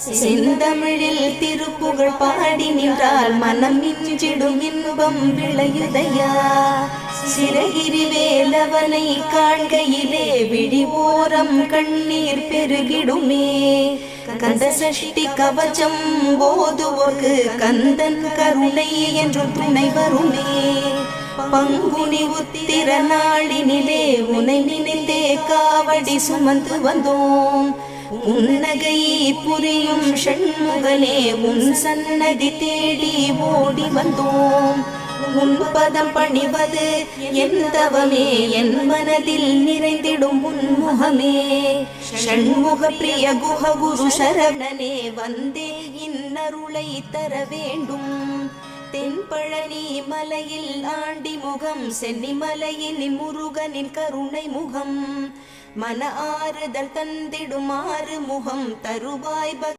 செந்தமிழில் திருப்புகழ் பாடி நின்றால் மனம் மிஞ்சிடும் இன்பம் விளையுதையா. சிறகிரி வேலவனை காண்கையிலே விழி ஓரம் கண்ணீர் பெருகிடுமே. கந்த சஷ்டி கவச்சம் போதுவோர்க்கு கந்தன் கருணை என்று துணை வருமே. பங்குனி உத்திர நாளினிலே உனை நினைந்தே காவடி சுமந்து வந்தோம். உன்னகை புரியும் ஷண்முகனே உன் சன்னதி தேடி ஓடி வந்தோம். உன் பதம் பணிவது என் தவமே, என் மனதில் நிறைந்திடும் உன்முகமே. ஷண்முக பிரிய குஹ குரு சரவணனே வந்தே இன்னருளை தர வேண்டும். தென்பழனி மலையில் ஆண்டி முகம், சென்னிமலையின் முருகனின் கருணை முகம், மன ஆறுதல் தந்திடும் ஆறு முகம் தருவாய்.